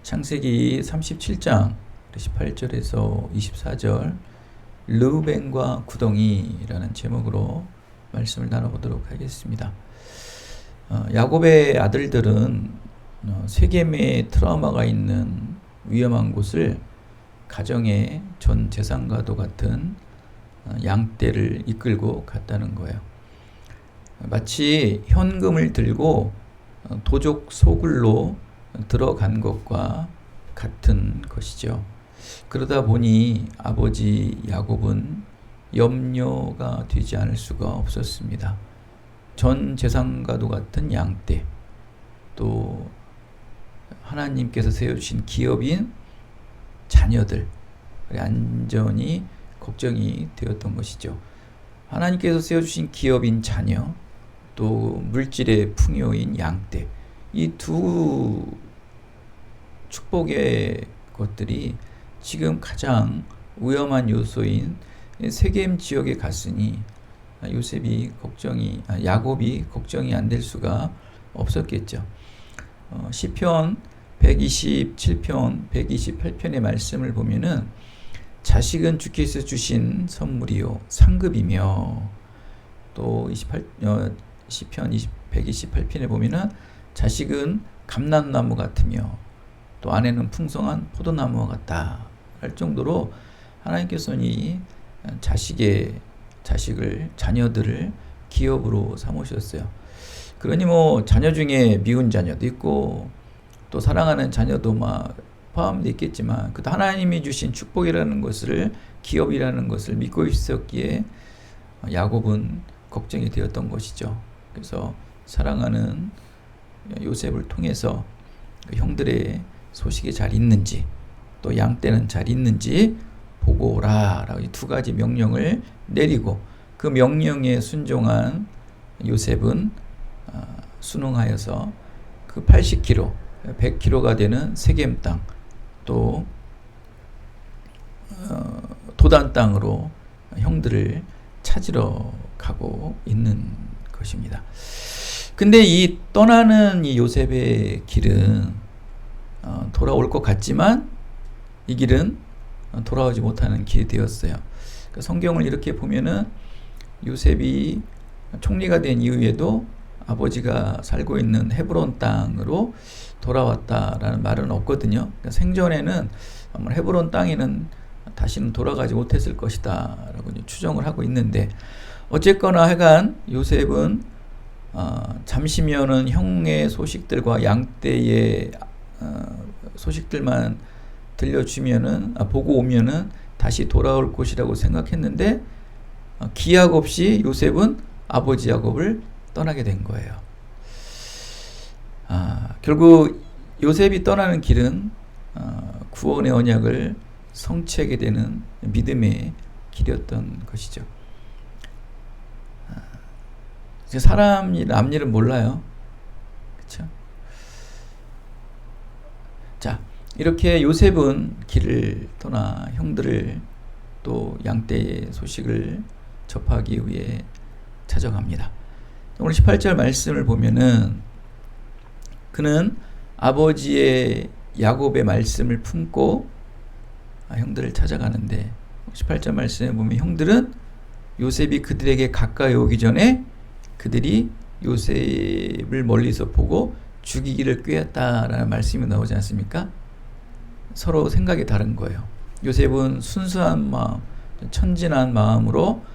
창세기 37장 18절에서 24절 르우벤과 구덩이라는 제목으로 말씀을 나눠보도록 하겠습니다. 야곱의 아들들은 세겜의 트라우마가 있는 위험한 곳을 가정의 전 재산과도 같은 양떼를 이끌고 갔다는 거예요. 마치 현금을 들고 도적 소굴로 들어간 것과 같은 것이죠. 그러다 보니 아버지 야곱은 염려가 되지 않을 수가 없었습니다. 전 재산과도 같은 양떼, 또 하나님께서 세워주신 기업인 자녀들 안전이 걱정이 되었던 것이죠. 하나님께서 세워주신 기업인 자녀, 또 물질의 풍요인 양떼, 이 두 축복의 것들이 지금 가장 위험한 요소인 세겜 지역에 갔으니 야곱이 걱정이 안 될 수가 없었겠죠. 시편 127편, 128편의 말씀을 보면은 자식은 주께서 주신 선물이요 상급이며, 또 시편 128편에 보면은 자식은 감람나무 같으며 또 아내는 풍성한 포도나무와 같다 할 정도로 하나님께서는 이 자녀들을 기업으로 삼으셨어요. 그러니 자녀 중에 미운 자녀도 있고 또 사랑하는 자녀도 포함되어 있겠지만, 그것도 하나님이 주신 축복이라는 것을, 기업이라는 것을 믿고 있었기에 야곱은 걱정이 되었던 것이죠. 그래서 사랑하는 요셉을 통해서 형들의 소식이 잘 있는지, 또 양떼는 잘 있는지 보고 오라 라고 이 두 가지 명령을 내리고, 그 명령에 순종한 요셉은 순응하여서 그 80km, 100km가 되는 세겜 땅, 또 도단 땅으로 형들을 찾으러 가고 있는 것입니다. 근데 이 떠나는 이 요셉의 길은 돌아올 것 같지만 이 길은 돌아오지 못하는 길이 되었어요. 성경을 이렇게 보면은 요셉이 총리가 된 이후에도 아버지가 살고 있는 헤브론 땅으로 돌아왔다라는 말은 없거든요. 생전에는 헤브론 땅에는 다시는 돌아가지 못했을 것이다 라고 추정을 하고 있는데, 어쨌거나 하여간 요셉은 잠시면은 형의 소식들과 양떼의 소식들만 들려주면은, 보고 오면은 다시 돌아올 것이라고 생각했는데, 기약 없이 요셉은 아버지 야곱을 떠나게 된 거예요. 결국 요셉이 떠나는 길은 구원의 언약을 성취하게 되는 믿음의 길이었던 것이죠. 사람이 남 일은 몰라요. 그렇죠? 자, 이렇게 요셉은 길을 떠나 형들을, 또 양떼의 소식을 접하기 위해 찾아갑니다. 오늘 18절 말씀을 보면은 그는 아버지의 야곱의 말씀을 품고 형들을 찾아가는데, 18절 말씀에 보면 형들은 요셉이 그들에게 가까이 오기 전에 그들이 요셉을 멀리서 보고 죽이기를 꾀했다라는 말씀이 나오지 않습니까? 서로 생각이 다른 거예요. 요셉은 순수한 마음, 천진한 마음으로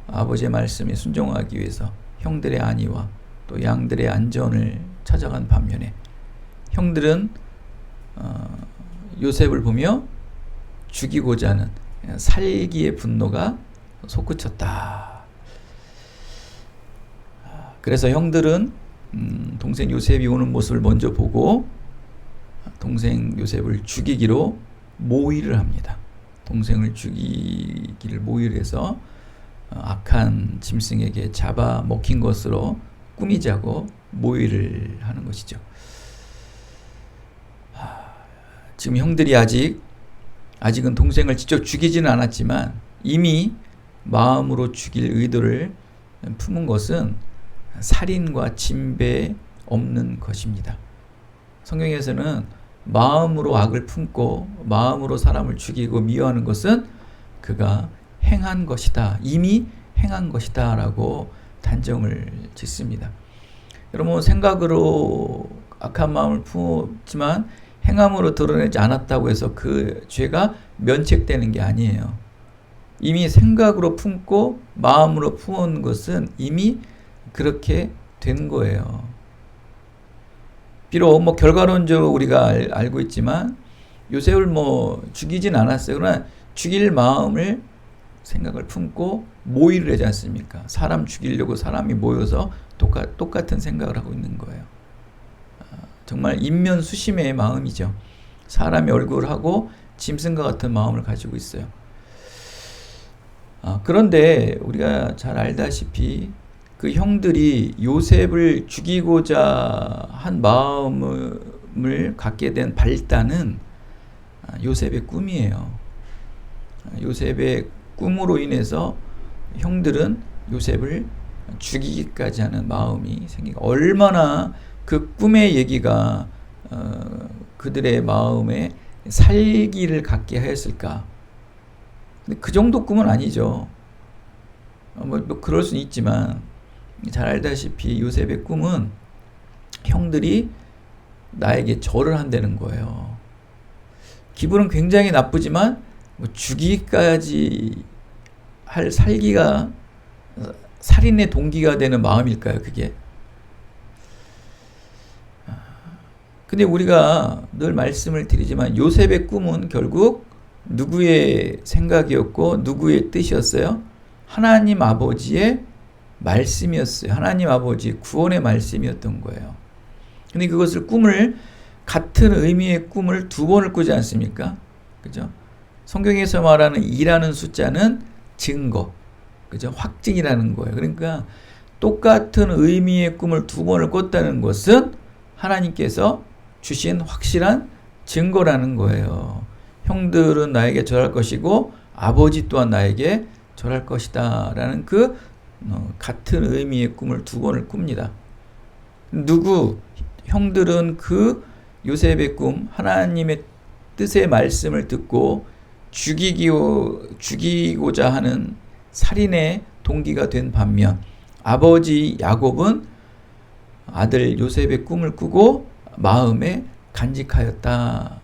아버지의 말씀에 순종하기 위해서 형들의 안위와 또 양들의 안전을 찾아간 반면에, 형들은 요셉을 보며 죽이고자 하는 살기의 분노가 솟구쳤다. 그래서 형들은 동생 요셉이 오는 모습을 먼저 보고 동생 요셉을 죽이기로 모의를 합니다. 동생을 죽이기를 모의를 해서 악한 짐승에게 잡아 먹힌 것으로 꾸미자고 모의를 하는 것이죠. 지금 형들이 아직은 동생을 직접 죽이지는 않았지만 이미 마음으로 죽일 의도를 품은 것은 살인과 진배 없는 것입니다. 성경에서는 마음으로 악을 품고 마음으로 사람을 죽이고 미워하는 것은 그가 행한 것이다. 이미 행한 것이다 라고 단정을 짓습니다. 여러분, 생각으로 악한 마음을 품었지만 행함으로 드러내지 않았다고 해서 그 죄가 면책되는 게 아니에요. 이미 생각으로 품고 마음으로 품은 것은 이미 그렇게 된 거예요. 비록 뭐 결과론적으로 우리가 알고 있지만 요셉을 뭐 죽이진 않았어요. 그러나 죽일 마음을 생각을 품고 모의를 하지 않습니까? 사람 죽이려고 사람이 모여서 똑같은 생각을 하고 있는 거예요. 정말 인면수심의 마음이죠. 사람의 얼굴을 하고 짐승과 같은 마음을 가지고 있어요. 그런데 우리가 잘 알다시피 그 형들이 요셉을 죽이고자 한 마음을 갖게 된 발단은 요셉의 꿈이에요. 요셉의 꿈으로 인해서 형들은 요셉을 죽이기까지 하는 마음이 생기고, 얼마나 그 꿈의 얘기가 그들의 마음에 살기를 갖게 하였을까. 근데 그 정도 꿈은 아니죠. 뭐 그럴 수는 있지만 잘 알다시피 요셉의 꿈은 형들이 나에게 절을 한다는 거예요. 기분은 굉장히 나쁘지만 뭐 죽이기까지 할 살기가 살인의 동기가 되는 마음일까요, 그게? 근데 우리가 늘 말씀을 드리지만 요셉의 꿈은 결국 누구의 생각이었고 누구의 뜻이었어요? 하나님 아버지의 말씀이었어요. 하나님 아버지의 구원의 말씀이었던 거예요. 근데 그것을 같은 의미의 꿈을 두 번을 꾸지 않습니까? 그죠? 성경에서 말하는 2라는 숫자는 증거, 그죠? 확증이라는 거예요. 그러니까 똑같은 의미의 꿈을 두 번을 꿨다는 것은 하나님께서 주신 확실한 증거라는 거예요. 형들은 나에게 절할 것이고 아버지 또한 나에게 절할 것이다 라는 그 같은 의미의 꿈을 두 번을 꿉니다. 형들은 그 요셉의 꿈, 하나님의 뜻의 말씀을 듣고 죽이고자 하는 살인의 동기가 된 반면, 아버지 야곱은 아들 요셉의 꿈을 꾸고 마음에 간직하였다.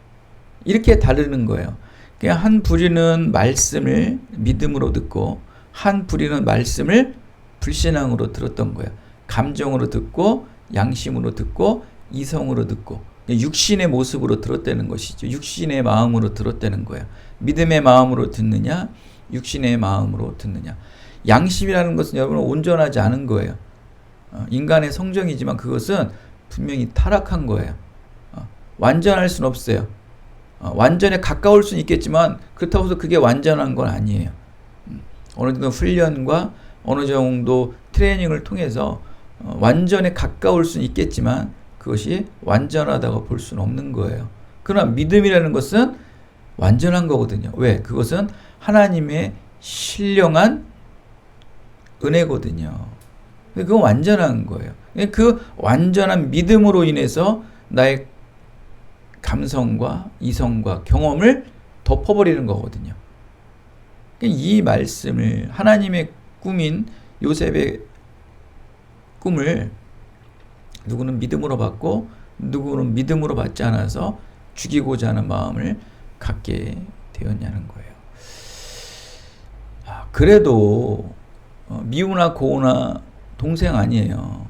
이렇게 다르는 거예요. 그냥 한 부류는 말씀을 믿음으로 듣고 한 부류는 말씀을 불신앙으로 들었던 거예요. 감정으로 듣고 양심으로 듣고 이성으로 듣고 육신의 모습으로 들었다는 것이죠. 육신의 마음으로 들었다는 거예요. 믿음의 마음으로 듣느냐, 육신의 마음으로 듣느냐. 양심이라는 것은 여러분 온전하지 않은 거예요. 인간의 성정이지만 그것은 분명히 타락한 거예요. 완전할 수는 없어요. 완전에 가까울 수는 있겠지만 그렇다고 해서 그게 완전한 건 아니에요. 어느 정도 훈련과 어느 정도 트레이닝을 통해서 완전에 가까울 수는 있겠지만 그것이 완전하다고 볼 수는 없는 거예요. 그러나 믿음이라는 것은 완전한 거거든요. 왜? 그것은 하나님의 신령한 은혜거든요. 그건 완전한 거예요. 그 완전한 믿음으로 인해서 나의 감성과 이성과 경험을 덮어버리는 거거든요. 이 말씀을, 하나님의 꿈인 요셉의 꿈을 누구는 믿음으로 받고 누구는 믿음으로 받지 않아서 죽이고자 하는 마음을 갖게 되었냐는 거예요. 그래도 미우나 고우나 동생 아니에요.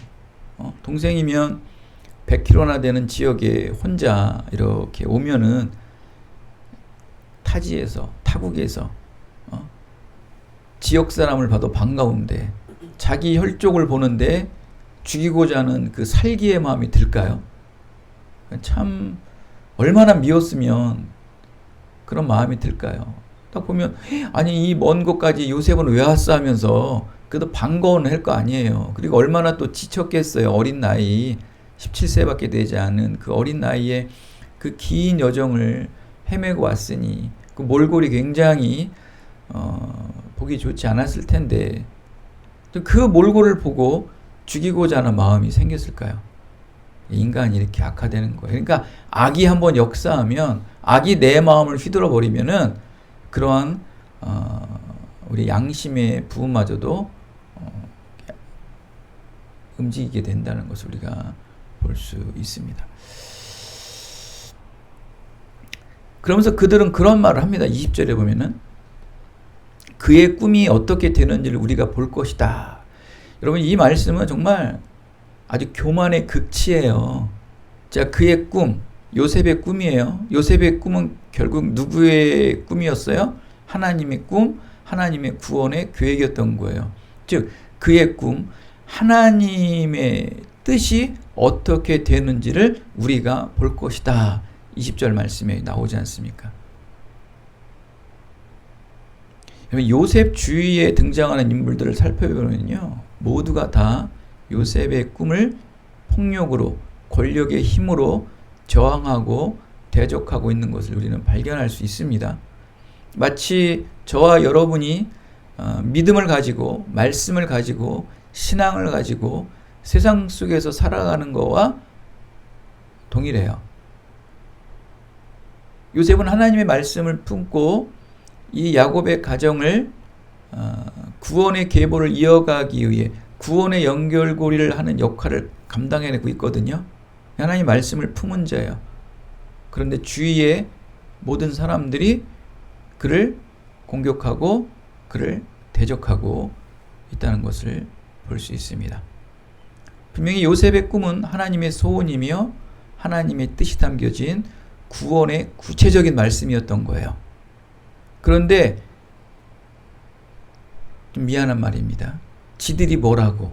동생이면 100km나 되는 지역에 혼자 이렇게 오면은 타국에서 지역 사람을 봐도 반가운데 자기 혈족을 보는데 죽이고자 하는 그 살기의 마음이 들까요? 참 얼마나 미웠으면 그런 마음이 들까요? 딱 보면 아니 이 먼 곳까지 요셉은 왜 왔어 하면서 그래도 반가워는 할 거 아니에요. 그리고 얼마나 또 지쳤겠어요. 어린 나이 17세밖에 되지 않은 그 어린 나이에 그 긴 여정을 헤매고 왔으니 그 몰골이 굉장히 보기 좋지 않았을 텐데 그 몰골을 보고 죽이고자 하는 마음이 생겼을까요? 인간이 이렇게 악화되는 거예요. 그러니까 악이 한번 역사하면, 악이 내 마음을 휘둘러 버리면은 그러한 우리 양심의 부분마저도 움직이게 된다는 것을 우리가 볼 수 있습니다. 그러면서 그들은 그런 말을 합니다. 20절에 보면은 그의 꿈이 어떻게 되는지를 우리가 볼 것이다. 여러분, 이 말씀은 정말 아주 교만의 극치예요. 자, 그의 꿈, 요셉의 꿈이에요. 요셉의 꿈은 결국 누구의 꿈이었어요? 하나님의 꿈, 하나님의 구원의 계획이었던 거예요. 즉, 그의 꿈, 하나님의 뜻이 어떻게 되는지를 우리가 볼 것이다. 20절 말씀에 나오지 않습니까? 요셉 주위에 등장하는 인물들을 살펴보면요, 모두가 다 요셉의 꿈을 폭력으로, 권력의 힘으로 저항하고 대적하고 있는 것을 우리는 발견할 수 있습니다. 마치 저와 여러분이 믿음을 가지고, 말씀을 가지고, 신앙을 가지고 세상 속에서 살아가는 것과 동일해요. 요셉은 하나님의 말씀을 품고 이 야곱의 가정을 구원의 계보를 이어가기 위해 구원의 연결고리를 하는 역할을 감당해내고 있거든요. 하나님의 말씀을 품은 자예요. 그런데 주위의 모든 사람들이 그를 공격하고 그를 대적하고 있다는 것을 볼 수 있습니다. 분명히 요셉의 꿈은 하나님의 소원이며 하나님의 뜻이 담겨진 구원의 구체적인 말씀이었던 거예요. 그런데 좀 미안한 말입니다. 지들이 뭐라고?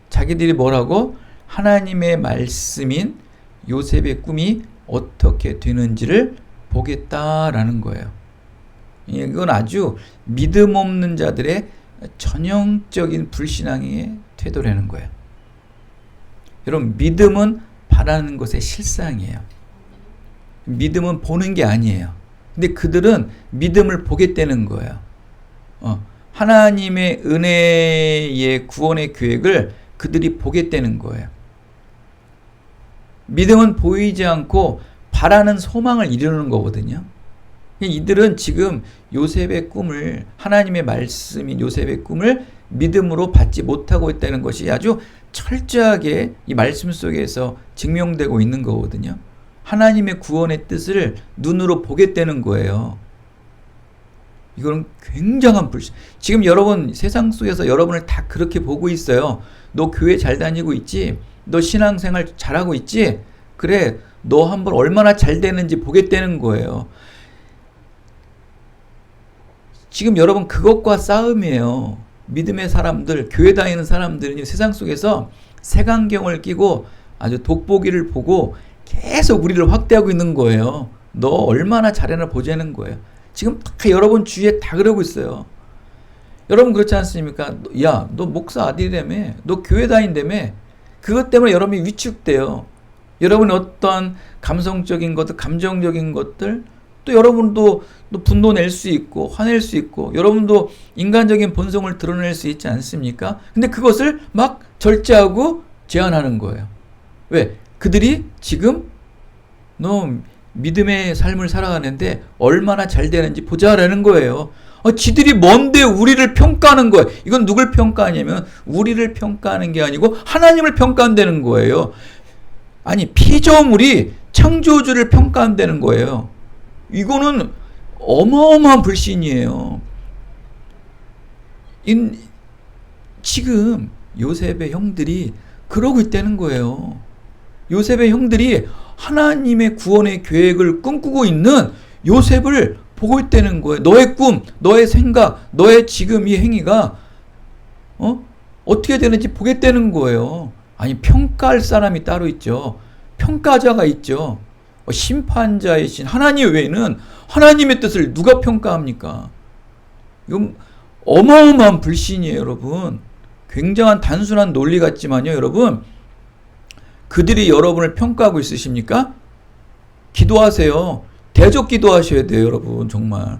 자기들이 뭐라고? 하나님의 말씀인 요셉의 꿈이 어떻게 되는지를 보겠다라는 거예요. 이건 아주 믿음 없는 자들의 전형적인 불신앙의 태도라는 거예요. 여러분, 믿음은 바라는 것의 실상이에요. 믿음은 보는 게 아니에요. 근데 그들은 믿음을 보겠다는 거예요. 하나님의 은혜의 구원의 계획을 그들이 보겠다는 거예요. 믿음은 보이지 않고 바라는 소망을 이루는 거거든요. 이들은 지금 요셉의 꿈을, 하나님의 말씀인 요셉의 꿈을 믿음으로 받지 못하고 있다는 것이 아주 철저하게 이 말씀 속에서 증명되고 있는 거거든요. 하나님의 구원의 뜻을 눈으로 보겠다는 거예요. 이건 굉장한 불신. 지금 여러분 세상 속에서 여러분을 다 그렇게 보고 있어요. 너 교회 잘 다니고 있지? 너 신앙생활 잘하고 있지? 그래, 너 한번 얼마나 잘 되는지 보겠다는 거예요. 지금 여러분 그것과 싸움이에요. 믿음의 사람들, 교회 다니는 사람들은 세상 속에서 색안경을 끼고 아주 돋보기를 보고 계속 우리를 확대하고 있는 거예요. 너 얼마나 잘하나 보자는 거예요. 지금 다 여러분 주위에 다 그러고 있어요. 여러분 그렇지 않습니까? 야, 너 목사 아들이라며? 너 교회 다닌다며? 그것 때문에 여러분이 위축돼요. 여러분의 어떤 감성적인 것들, 감정적인 것들, 또 여러분도 분도 낼 수 있고 화낼 수 있고 여러분도 인간적인 본성을 드러낼 수 있지 않습니까? 근데 그것을 막 절제하고 제한하는 거예요. 왜? 그들이 지금 너 믿음의 삶을 살아가는데 얼마나 잘 되는지 보자라는 거예요. 지들이 뭔데 우리를 평가하는 거예요. 이건 누굴 평가하냐면 우리를 평가하는 게 아니고 하나님을 평가한다는 거예요. 아니, 피조물이 창조주를 평가한다는 거예요. 이거는 어마어마한 불신이에요. 지금 요셉의 형들이 그러고 있다는 거예요. 요셉의 형들이 하나님의 구원의 계획을 꿈꾸고 있는 요셉을 보고 있다는 거예요. 너의 꿈, 너의 생각, 너의 지금 이 행위가 어떻게 되는지 보겠다는 거예요. 아니, 평가할 사람이 따로 있죠. 평가자가 있죠. 심판자이신 하나님 외에는 하나님의 뜻을 누가 평가합니까? 이건 어마어마한 불신이에요, 여러분. 굉장한 단순한 논리 같지만요, 여러분. 그들이 여러분을 평가하고 있으십니까? 기도하세요. 대적 기도하셔야 돼요, 여러분. 정말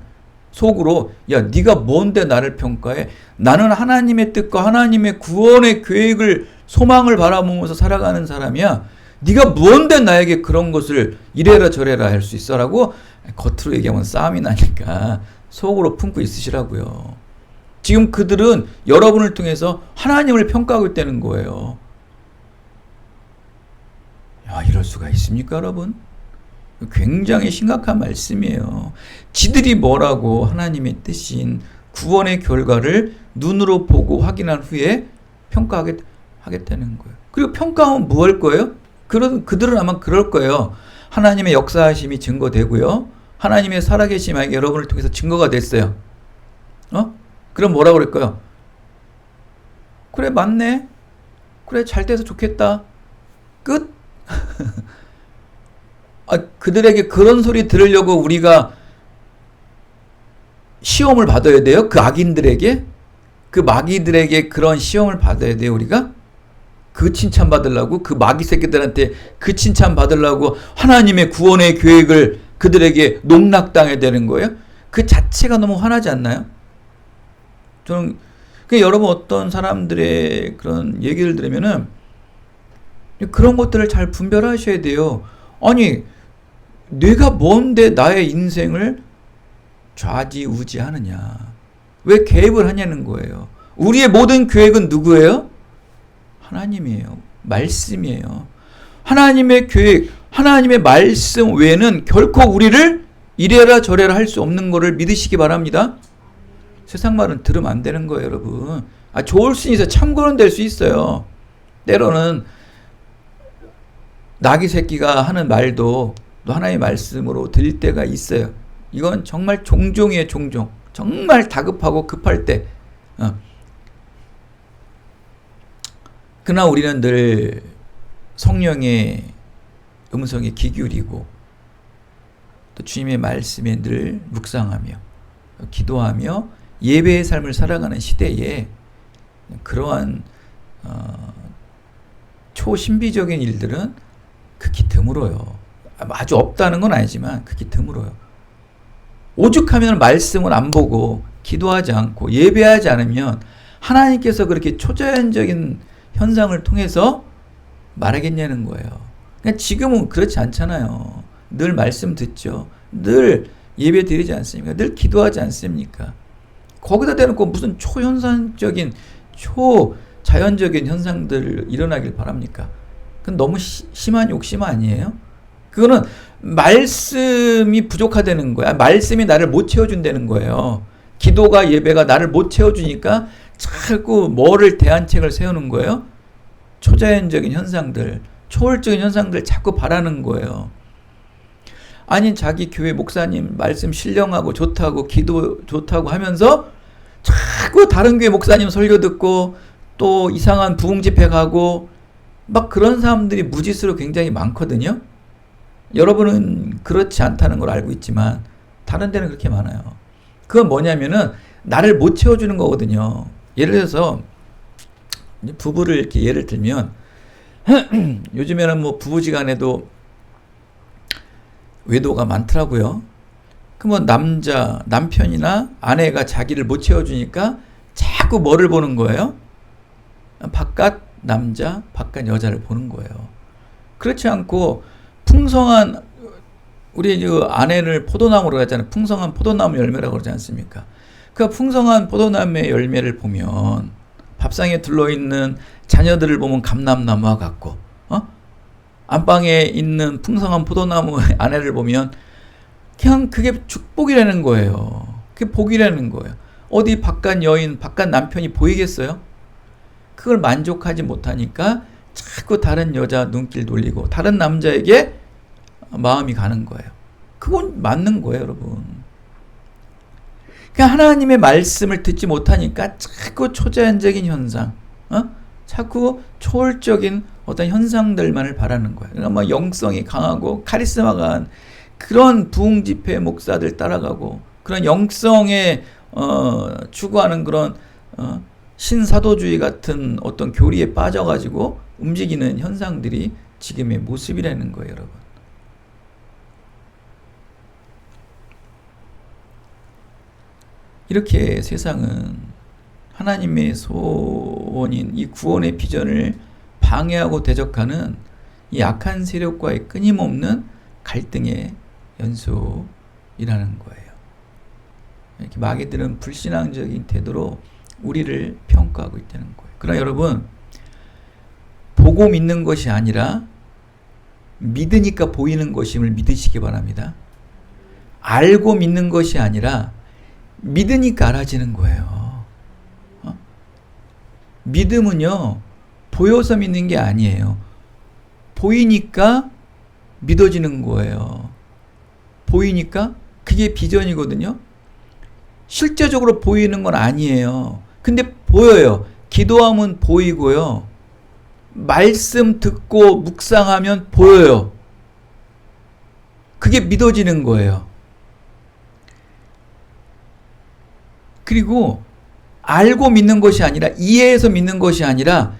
속으로, 야, 네가 뭔데 나를 평가해? 나는 하나님의 뜻과 하나님의 구원의 계획을, 소망을 바라보면서 살아가는 사람이야. 네가 뭔데 나에게 그런 것을 이래라 저래라 할 수 있어라고 겉으로 얘기하면 싸움이 나니까 속으로 품고 있으시라고요. 지금 그들은 여러분을 통해서 하나님을 평가하고 있다는 거예요. 야, 이럴 수가 있습니까, 여러분? 굉장히 심각한 말씀이에요. 지들이 뭐라고 하나님의 뜻인 구원의 결과를 눈으로 보고 확인한 후에 평가하겠다는 거예요. 그리고 평가하면 뭐 할 거예요? 그들은 아마 그럴 거예요. 하나님의 역사하심이 증거되고요. 하나님의 살아계심이 여러분을 통해서 증거가 됐어요. 그럼 뭐라고 그럴까요? 그래, 맞네. 그래, 잘 돼서 좋겠다. 끝? 그들에게 그런 소리 들으려고 우리가 시험을 받아야 돼요? 그 악인들에게? 그 마귀들에게 그런 시험을 받아야 돼요, 우리가? 그 칭찬 받으려고? 그 마귀 새끼들한테 그 칭찬 받으려고 하나님의 구원의 계획을 그들에게 농락당해야 되는 거예요? 그 자체가 너무 화나지 않나요? 저는, 여러분 어떤 사람들의 그런 얘기를 들으면은 그런 것들을 잘 분별하셔야 돼요. 아니, 내가 뭔데 나의 인생을 좌지우지하느냐. 왜 개입을 하냐는 거예요. 우리의 모든 계획은 누구예요? 하나님이에요. 말씀이에요. 하나님의 계획, 하나님의 말씀 외에는 결코 우리를 이래라 저래라 할 수 없는 것을 믿으시기 바랍니다. 세상 말은 들으면 안 되는 거예요, 여러분. 좋을 수 있어요. 참고는 될 수 있어요. 때로는 나귀 새끼가 하는 말도 또 하나의 말씀으로 들릴 때가 있어요. 이건 정말 종종이에요, 종종. 정말 다급하고 급할 때. 그러나 우리는 늘 성령의 음성에 귀 기울이고 또 주님의 말씀에 늘 묵상하며 기도하며 예배의 삶을 살아가는 시대에 그러한 초신비적인 일들은 극히 드물어요. 아주 없다는 건 아니지만 극히 드물어요. 오죽하면 말씀을 안 보고 기도하지 않고 예배하지 않으면 하나님께서 그렇게 초자연적인 현상을 통해서 말하겠냐는 거예요. 그러니까 지금은 그렇지 않잖아요. 늘 말씀 듣죠. 늘 예배 드리지 않습니까? 늘 기도하지 않습니까? 거기다 대놓고 무슨 초현상적인 초자연적인 현상들 일어나길 바랍니까? 그건 너무 심한 욕심 아니에요? 그거는 말씀이 부족하다는 거야. 말씀이 나를 못 채워준다는 거예요. 기도가 예배가 나를 못 채워주니까 자꾸 뭐를 대안책을 세우는 거예요? 초자연적인 현상들, 초월적인 현상들 자꾸 바라는 거예요. 아니 자기 교회 목사님 말씀 신령하고 좋다고 기도 좋다고 하면서 자꾸 다른 교회 목사님 설교 듣고 또 이상한 부흥 집회 가고 막 그런 사람들이 무지수로 굉장히 많거든요. 여러분은 그렇지 않다는 걸 알고 있지만 다른 데는 그렇게 많아요. 그건 뭐냐면은 나를 못 채워주는 거거든요. 예를 들어서 부부를 이렇게 예를 들면 요즘에는 뭐 부부지간에도 외도가 많더라고요. 그러면 남편이나 아내가 자기를 못 채워주니까 자꾸 뭐를 보는 거예요? 바깥 남자, 바깥 여자를 보는 거예요. 그렇지 않고 풍성한 우리 그 아내를 포도나무로 하잖아요. 풍성한 포도나무 열매라고 그러지 않습니까? 그 풍성한 포도나무의 열매를 보면 밥상에 둘러있는 자녀들을 보면 감람나무와 같고 안방에 있는 풍성한 포도나무의 아내를 보면 그냥 그게 축복이라는 거예요. 그게 복이라는 거예요. 어디 바깥 여인, 바깥 남편이 보이겠어요? 그걸 만족하지 못하니까 자꾸 다른 여자 눈길 돌리고 다른 남자에게 마음이 가는 거예요. 그건 맞는 거예요, 여러분. 그러니까 하나님의 말씀을 듣지 못하니까 자꾸 초자연적인 현상, 자꾸 초월적인 어떤 현상들만을 바라는 거예요. 그러니까 막 영성이 강하고 카리스마가 간 그런 부흥 집회 목사들 따라가고 그런 영성에 추구하는 그런 신사도주의 같은 어떤 교리에 빠져가지고 움직이는 현상들이 지금의 모습이라는 거예요, 여러분. 이렇게 세상은 하나님의 소원인 이 구원의 비전을 방해하고 대적하는 이 악한 세력과의 끊임없는 갈등의 연속이라는 거예요. 이렇게 마귀들은 불신앙적인 태도로 우리를 평가하고 있다는 거예요. 그러나 여러분, 보고 믿는 것이 아니라 믿으니까 보이는 것임을 믿으시기 바랍니다. 알고 믿는 것이 아니라 믿으니까 알아지는 거예요. 믿음은요, 보여서 믿는 게 아니에요. 보이니까 믿어지는 거예요. 보이니까 그게 비전이거든요. 실제적으로 보이는 건 아니에요. 근데 보여요. 기도하면 보이고요. 말씀 듣고 묵상하면 보여요. 그게 믿어지는 거예요. 그리고 알고 믿는 것이 아니라, 이해해서 믿는 것이 아니라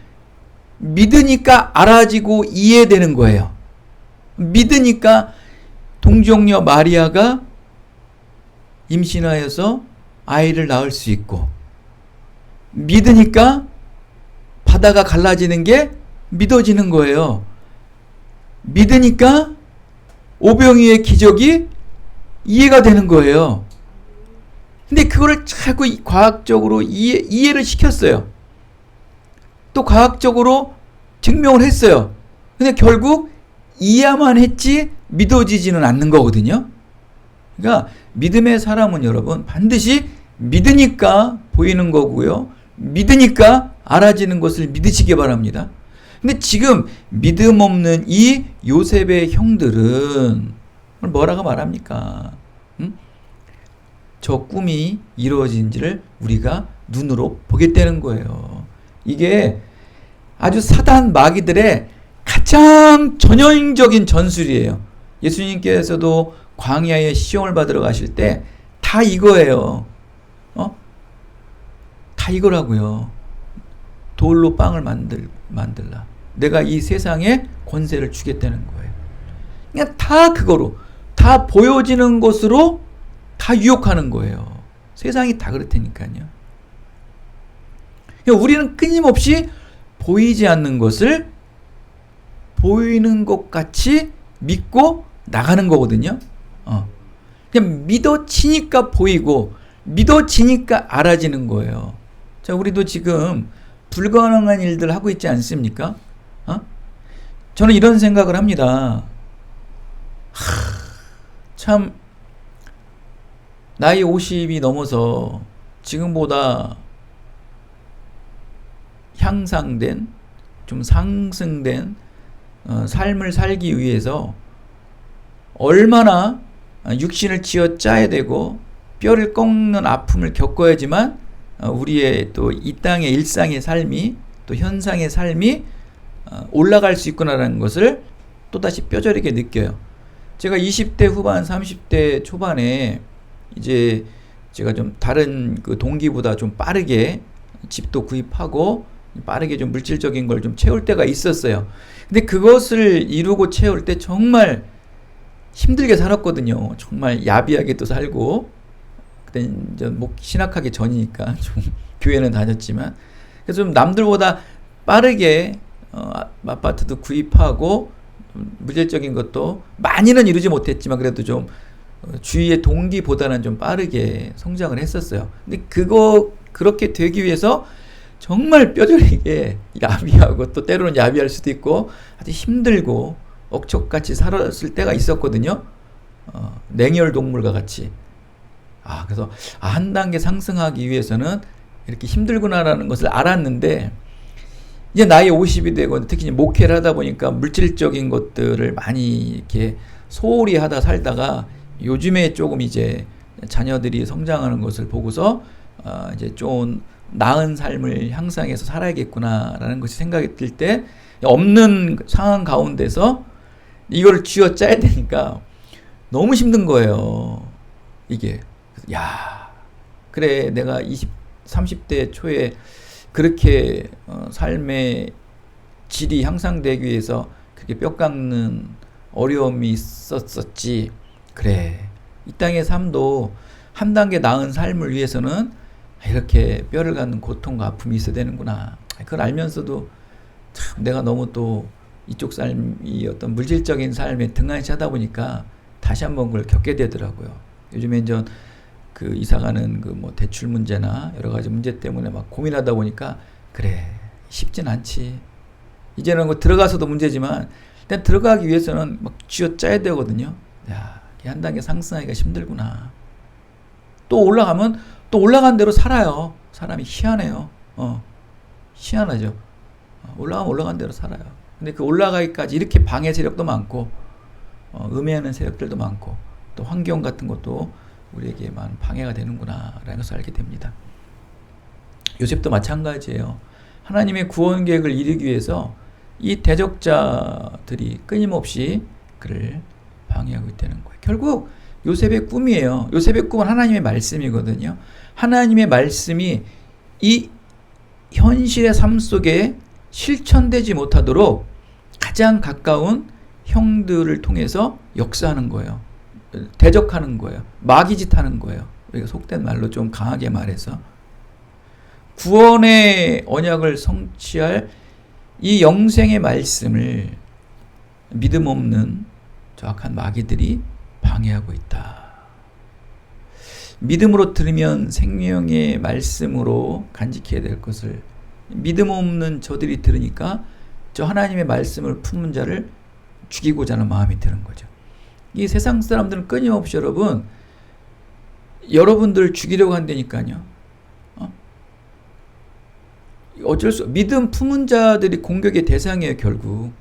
믿으니까 알아지고 이해되는 거예요. 믿으니까 동정녀 마리아가 임신하여서 아이를 낳을 수 있고, 믿으니까 바다가 갈라지는 게 믿어지는 거예요. 믿으니까 오병이의 기적이 이해가 되는 거예요. 근데 그거를 자꾸 과학적으로 이해를 시켰어요. 또 과학적으로 증명을 했어요. 근데 결국 이해만 했지 믿어지지는 않는 거거든요. 그러니까 믿음의 사람은 여러분 반드시 믿으니까 보이는 거고요. 믿으니까 알아지는 것을 믿으시기 바랍니다. 근데 지금 믿음 없는 이 요셉의 형들은 뭐라고 말합니까? 저 꿈이 이루어진지를 우리가 눈으로 보겠다는 거예요. 이게 아주 사단 마귀들의 가장 전형적인 전술이에요. 예수님께서도 광야에 시험을 받으러 가실 때 다 이거예요. 다 이거라고요. 돌로 빵을 만들라. 내가 이 세상에 권세를 주겠다는 거예요. 그냥 다 그거로, 다 보여지는 것으로 다 유혹하는 거예요. 세상이 다 그렇다니까요. 그러니까 우리는 끊임없이 보이지 않는 것을 보이는 것 같이 믿고 나가는 거거든요. 그냥 믿어지니까 보이고 믿어지니까 알아지는 거예요. 자, 우리도 지금 불가능한 일들 하고 있지 않습니까? 저는 이런 생각을 합니다. 참 나이 50이 넘어서 지금보다 향상된, 좀 상승된 삶을 살기 위해서 얼마나 육신을 쥐어 짜야 되고 뼈를 꺾는 아픔을 겪어야지만 우리의 또 이 땅의 일상의 삶이, 또 현상의 삶이 올라갈 수 있구나라는 것을 또다시 뼈저리게 느껴요. 제가 20대 후반, 30대 초반에 이제 제가 좀 다른 그 동기보다 좀 빠르게 집도 구입하고 빠르게 좀 물질적인 걸 좀 채울 때가 있었어요. 근데 그것을 이루고 채울 때 정말 힘들게 살았거든요. 정말 야비하게 또 살고, 그때 이제 신학하기 전이니까 좀 교회는 다녔지만, 그래서 좀 남들보다 빠르게 아파트도 구입하고 물질적인 것도 많이는 이루지 못했지만 그래도 좀 주위의 동기보다는 좀 빠르게 성장을 했었어요. 근데 그렇게 되기 위해서 정말 뼈저리게 야비하고, 또 때로는 야비할 수도 있고 아주 힘들고 억척같이 살았을 때가 있었거든요. 냉혈 동물과 같이. 그래서 한 단계 상승하기 위해서는 이렇게 힘들구나라는 것을 알았는데, 이제 나이 50이 되고 특히 이제 목회를 하다 보니까 물질적인 것들을 많이 이렇게 소홀히 하다 살다가 요즘에 조금 이제 자녀들이 성장하는 것을 보고서 이제 좀 나은 삶을 향상해서 살아야겠구나라는 것이 생각이 들 때, 없는 상황 가운데서 이걸 쥐어 짜야 되니까 너무 힘든 거예요. 이게. 그래, 내가 30대 초에 그렇게 삶의 질이 향상되기 위해서 그렇게 뼈 깎는 어려움이 있었었지. 그래, 이 땅의 삶도 한 단계 나은 삶을 위해서는 이렇게 뼈를 갖는 고통과 아픔이 있어야 되는구나. 그걸 알면서도 참 내가 너무 또 이쪽 삶이 어떤 물질적인 삶에 등한시 하다 보니까 다시 한번 그걸 겪게 되더라고요. 요즘에 이제 그 이사가는 그 뭐 대출 문제나 여러 가지 문제 때문에 막 고민하다 보니까 그래 쉽진 않지. 이제는 그 들어가서도 문제지만 일단 들어가기 위해서는 막 쥐어 짜야 되거든요. 야, 한 단계 상승하기가 힘들구나. 또 올라가면 또 올라간 대로 살아요. 사람이 희한해요. 희한하죠. 올라가면 올라간 대로 살아요. 근데 그 올라가기까지 이렇게 방해 세력도 많고 음해하는 세력들도 많고 또 환경 같은 것도 우리에게만 방해가 되는구나 라는 것을 알게 됩니다. 요셉도 마찬가지예요. 하나님의 구원 계획을 이루기 위해서 이 대적자들이 끊임없이 그를 방해하고 있다는 거예요. 결국 요셉의 꿈이에요. 요셉의 꿈은 하나님의 말씀이거든요. 하나님의 말씀이 이 현실의 삶 속에 실천되지 못하도록 가장 가까운 형들을 통해서 역사하는 거예요. 대적하는 거예요. 마귀짓 하는 거예요. 우리가 속된 말로 좀 강하게 말해서 구원의 언약을 성취할 이 영생의 말씀을 믿음 없는 저악한 마귀들이 방해하고 있다. 믿음으로 들으면 생명의 말씀으로 간직해야 될 것을 믿음 없는 저들이 들으니까 저 하나님의 말씀을 품은 자를 죽이고자 하는 마음이 드는 거죠. 이 세상 사람들은 끊임없이 여러분들 죽이려고 한다니까요. 어쩔 수 믿음 품은 자들이 공격의 대상이에요. 결국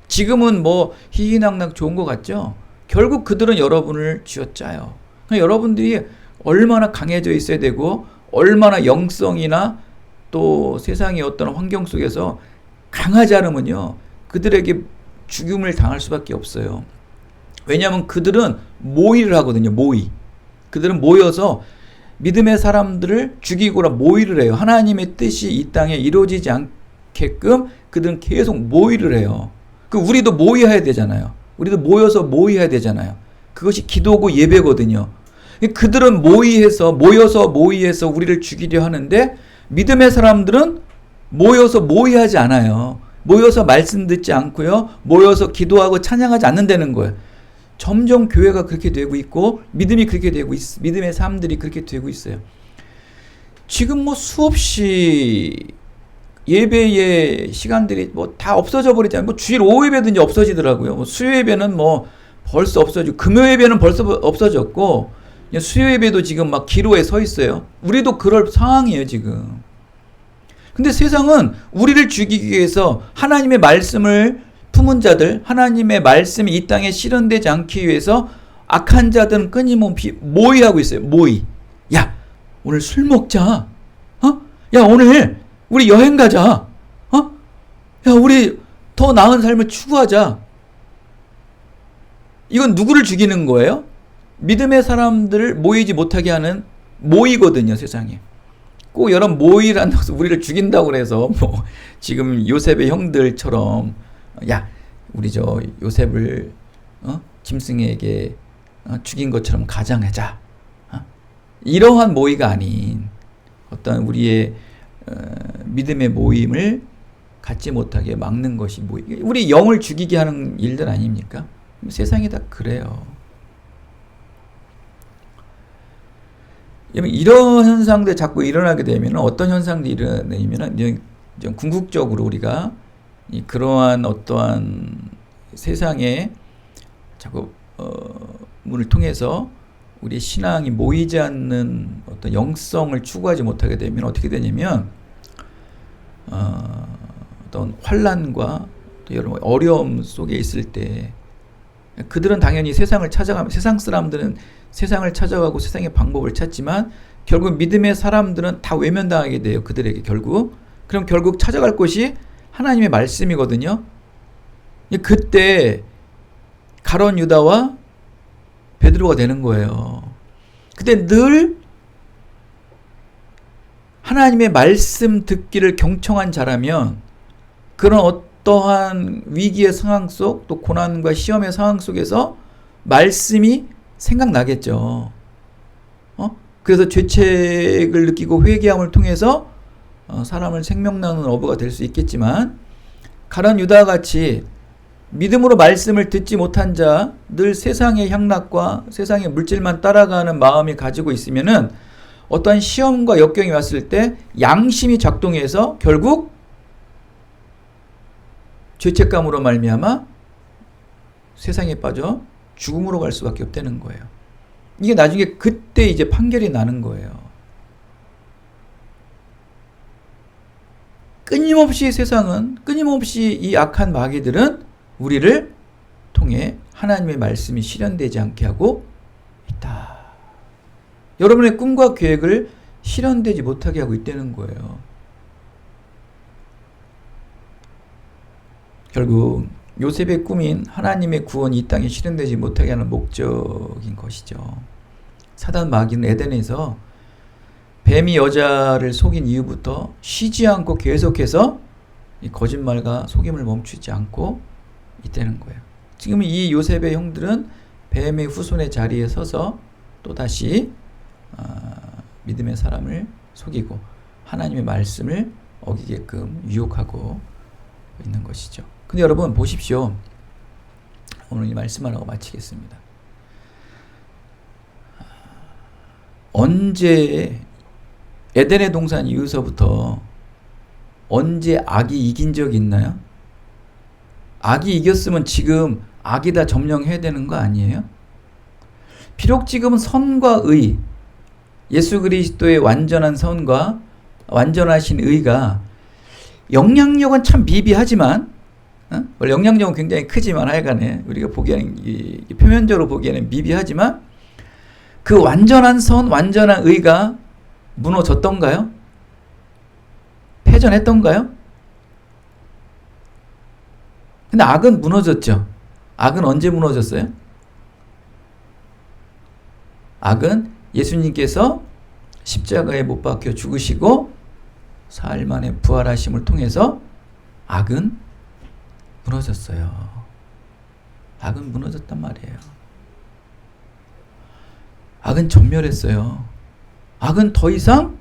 지금은 뭐 희희낙낙 좋은 것 같죠. 결국 그들은 여러분을 쥐어짜요. 그러니까 여러분들이 얼마나 강해져 있어야 되고 얼마나 영성이나 또 세상의 어떤 환경 속에서 강하지 않으면요 그들에게 죽임을 당할 수밖에 없어요. 왜냐하면 그들은 모의를 하거든요. 그들은 모여서 믿음의 사람들을 죽이거나 모의를 해요. 하나님의 뜻이 이 땅에 이루어지지 않게끔 그들은 계속 모의를 해요. 우리도 모의해야 되잖아요. 우리도 모여서 모의해야 되잖아요. 그것이 기도고 예배거든요. 그들은 모여서 우리를 죽이려 하는데 믿음의 사람들은 모여서 모의하지 않아요. 모여서 말씀 듣지 않고요. 모여서 기도하고 찬양하지 않는다는 거예요. 점점 교회가 그렇게 되고 있고 믿음이 그렇게 되고 믿음의 사람들이 그렇게 되고 있어요. 지금 뭐 수없이 예배의 시간들이 뭐 다 없어져 버리잖아요. 뭐 주일 오후 예배도 이제 없어지더라고요. 뭐 수요 예배는 뭐 벌써 없어지고 금요 예배는 벌써 없어졌고 수요 예배도 지금 막 기로에 서 있어요. 우리도 그럴 상황이에요, 지금. 근데 세상은 우리를 죽이기 위해서 하나님의 말씀을 품은 자들, 하나님의 말씀이 이 땅에 실현되지 않기 위해서 악한 자들은 끊임없이 모의하고 있어요. 모의. 야, 오늘 술 먹자. 야, 오늘 우리 여행 가자. 야, 우리 더 나은 삶을 추구하자. 이건 누구를 죽이는 거예요? 믿음의 사람들을 모이지 못하게 하는 모의거든요, 세상에. 꼭 여러분 모의라는 것은 우리를 죽인다고 그래서 뭐 지금 요셉의 형들처럼 야, 우리 저 요셉을 짐승에게 죽인 것처럼 가장하자. 이러한 모의가 아닌 어떤 우리의 믿음의 모임을 갖지 못하게 막는 것이 모의. 우리 영을 죽이게 하는 일들 아닙니까? 세상이 다 그래요. 이런 현상들 자꾸 일어나게 되면 어떤 현상들이 일어나냐면 궁극적으로 우리가 그러한 어떠한 세상의 자꾸 문을 통해서 우리 신앙이 모이지 않는 어떤 영성을 추구하지 못하게 되면 어떻게 되냐면 어떤 환난과 또 여러 어려움 속에 있을 때 그들은 당연히 세상을 찾아가면 세상 사람들은 세상을 찾아가고 세상의 방법을 찾지만 결국 믿음의 사람들은 다 외면당하게 돼요. 그들에게 결국. 그럼 결국 찾아갈 곳이 하나님의 말씀이거든요. 그때 가룟 유다와 베드로가 되는 거예요. 그때 늘 하나님의 말씀 듣기를 경청한 자라면 그런 어떠한 위기의 상황 속 또 고난과 시험의 상황 속에서 말씀이 생각나겠죠. 그래서 죄책을 느끼고 회개함을 통해서 사람을 생명나는 어부가 될 수 있겠지만 가룟 유다와 같이 믿음으로 말씀을 듣지 못한 자, 늘 세상의 향락과 세상의 물질만 따라가는 마음이 가지고 있으면은 어떠한 시험과 역경이 왔을 때 양심이 작동해서 결국 죄책감으로 말미암아 세상에 빠져 죽음으로 갈 수밖에 없다는 거예요. 이게 나중에 그때 이제 판결이 나는 거예요. 끊임없이 세상은, 끊임없이 이 악한 마귀들은 우리를 통해 하나님의 말씀이 실현되지 않게 하고 있다. 여러분의 꿈과 계획을 실현되지 못하게 하고 있다는 거예요. 결국 요셉의 꿈인 하나님의 구원이 이 땅에 실현되지 못하게 하는 목적인 것이죠. 사단 마귀는 에덴에서 뱀이 여자를 속인 이후부터 쉬지 않고 계속해서 이 거짓말과 속임을 멈추지 않고 있다는 거예요. 지금 이 요셉의 형들은 뱀의 후손의 자리에 서서 또다시 믿음의 사람을 속이고 하나님의 말씀을 어기게끔 유혹하고 있는 것이죠. 근데 여러분 보십시오. 오늘 이 말씀을 하고 마치겠습니다. 언제 에덴의 동산 이후서부터 언제 악이 이긴 적이 있나요? 악이 이겼으면 지금 악이 다 점령해야 되는 거 아니에요? 비록 지금은 선과 의, 예수 그리스도의 완전한 선과 완전하신 의가 영향력은 참 미비하지만, 원래 영향력은 굉장히 크지만 하여간에 우리가 보기에는 표면적으로 보기에는 미비하지만 그 완전한 선, 완전한 의가 무너졌던가요? 패전했던가요? 근데 악은 무너졌죠. 악은 언제 무너졌어요? 악은 예수님께서 십자가에 못 박혀 죽으시고 사흘 만에 부활하심을 통해서 악은 무너졌어요. 악은 무너졌단 말이에요. 악은 전멸했어요. 악은 더 이상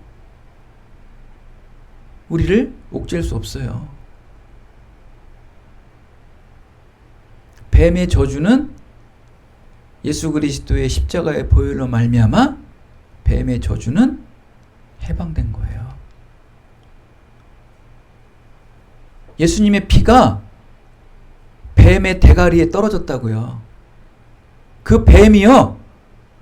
우리를 옥죄할 수 없어요. 뱀의 저주는 예수 그리스도의 십자가의 보혈로 말미암아 뱀의 저주는 해방된 거예요. 예수님의 피가 뱀의 대가리에 떨어졌다고요. 그 뱀이요,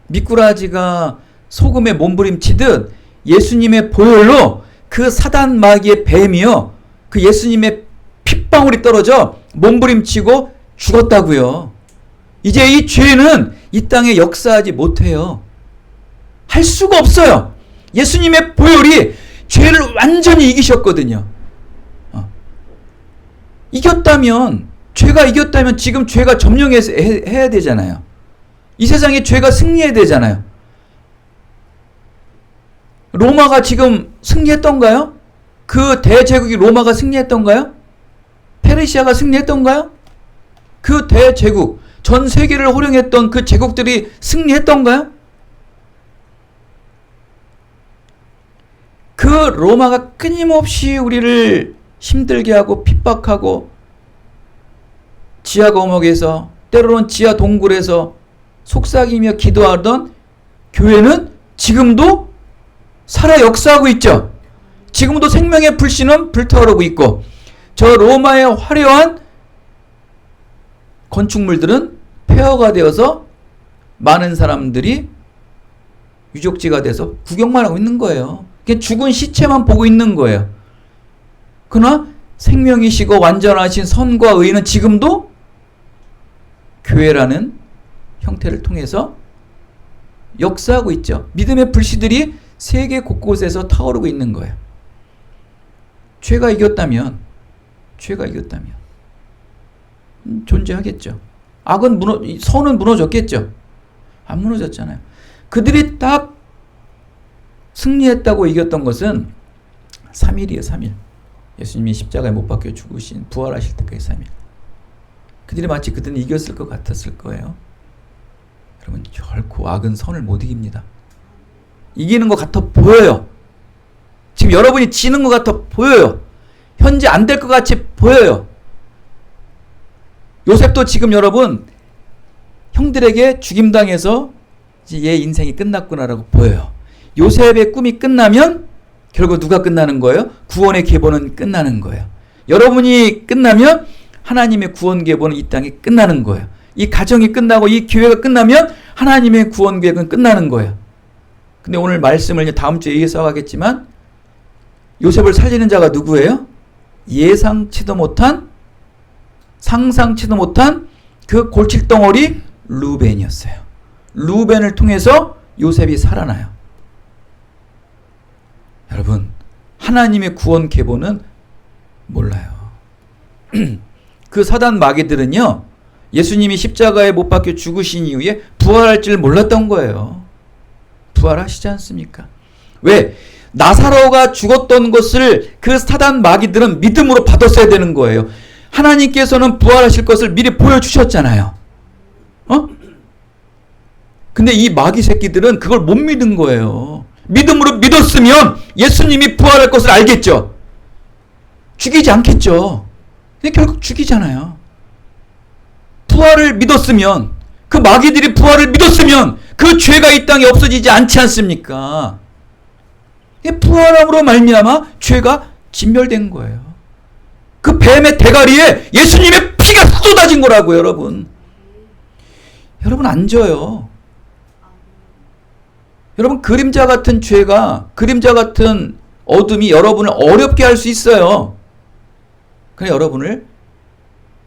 미꾸라지가 소금에 몸부림치듯 예수님의 보혈로 그 사단 마귀의 뱀이요, 그 예수님의 핏방울이 떨어져 몸부림치고 죽었다고요. 이제 이 죄는 이 땅에 역사하지 못해요. 할 수가 없어요. 예수님의 보혈이 죄를 완전히 이기셨거든요. 이겼다면, 죄가 이겼다면 지금 죄가 점령해서 해야 되잖아요. 이 세상에 죄가 승리해야 되잖아요. 로마가 지금 승리했던가요? 그 대제국이 로마가 승리했던가요? 페르시아가 승리했던가요? 그 대제국, 전 세계를 호령했던 그 제국들이 승리했던가요? 그 로마가 끊임없이 우리를 힘들게 하고 핍박하고 지하 감옥에서, 때로는 지하 동굴에서 속삭이며 기도하던 교회는 지금도 살아 역사하고 있죠. 지금도 생명의 불씨는 불타오르고 있고, 저 로마의 화려한 건축물들은 폐허가 되어서 많은 사람들이 유적지가 돼서 구경만 하고 있는 거예요. 죽은 시체만 보고 있는 거예요. 그러나 생명이시고 완전하신 선과 의는 지금도 교회라는 형태를 통해서 역사하고 있죠. 믿음의 불씨들이 세계 곳곳에서 타오르고 있는 거예요. 죄가 이겼다면 존재하겠죠. 선은 무너졌겠죠. 안 무너졌잖아요. 그들이 딱 승리했다고 이겼던 것은 3일이에요. 3일. 예수님이 십자가에 못 박혀 죽으신, 부활하실 때까지 3일. 그들이 마치 그들은 이겼을 것 같았을 거예요. 여러분, 결코 악은 선을 못 이깁니다. 이기는 것 같아 보여요. 지금 여러분이 지는 것 같아 보여요. 현재 안 될 것 같이 보여요. 요셉도 지금 여러분 형들에게 죽임당해서 이제 얘 인생이 끝났구나라고 보여요. 요셉의 꿈이 끝나면 결국 누가 끝나는 거예요? 구원의 계보는 끝나는 거예요. 여러분이 끝나면 하나님의 구원 계보는 이 땅에 끝나는 거예요. 이 가정이 끝나고 이 교회가 끝나면 하나님의 구원 계획은 끝나는 거예요. 근데 오늘 말씀을 다음 주에 이어서 하겠지만 요셉을 살리는 자가 누구예요? 예상치도 못한, 상상치도 못한 그 골칫덩어리 루벤이었어요. 루벤을 통해서 요셉이 살아나요. 여러분, 하나님의 구원 계보는 몰라요. 그 사단 마귀들은요, 예수님이 십자가에 못 박혀 죽으신 이후에 부활할 줄 몰랐던 거예요. 부활하시지 않습니까? 왜? 나사로가 죽었던 것을 그 사단 마귀들은 믿음으로 받았어야 되는 거예요. 하나님께서는 부활하실 것을 미리 보여주셨잖아요. 근데 이 마귀 새끼들은 그걸 못 믿은 거예요. 믿음으로 믿었으면 예수님이 부활할 것을 알겠죠. 죽이지 않겠죠. 근데 결국 죽이잖아요. 부활을 믿었으면, 그 마귀들이 부활을 믿었으면 그 죄가 이 땅에 없어지지 않지 않습니까? 부활함으로 말미암아 죄가 진멸된 거예요. 그 뱀의 대가리에 예수님의 피가 쏟아진 거라고요, 여러분. 여러분 안 져요. 여러분 그림자 같은 죄가, 그림자 같은 어둠이 여러분을 어렵게 할 수 있어요. 그래 여러분을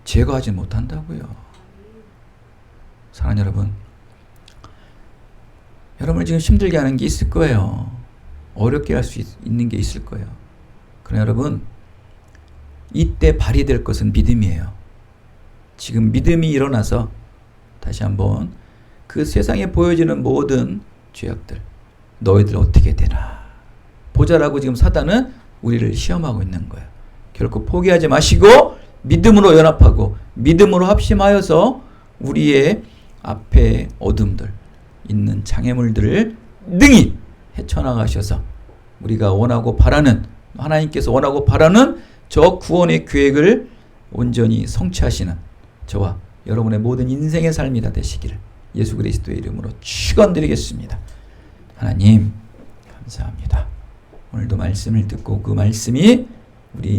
제거하지 못한다고요. 사랑하는 여러분, 여러분을 지금 힘들게 하는 게 있을 거예요. 어렵게 할 수 있는 게 있을 거예요. 그러나 여러분, 이때 발휘될 것은 믿음이에요. 지금 믿음이 일어나서 다시 한번 그 세상에 보여지는 모든 죄악들, 너희들 어떻게 되나 보자라고 지금 사단은 우리를 시험하고 있는 거예요. 결코 포기하지 마시고 믿음으로 연합하고 믿음으로 합심하여서 우리의 앞에 어둠들 있는 장애물들을 능히 헤쳐나가셔서 우리가 원하고 바라는, 하나님께서 원하고 바라는 저 구원의 계획을 온전히 성취하시는 저와 여러분의 모든 인생의 삶이 다 되시기를 예수 그리스도의 이름으로 축원드리겠습니다. 하나님 감사합니다. 오늘도 말씀을 듣고 그 말씀이 우리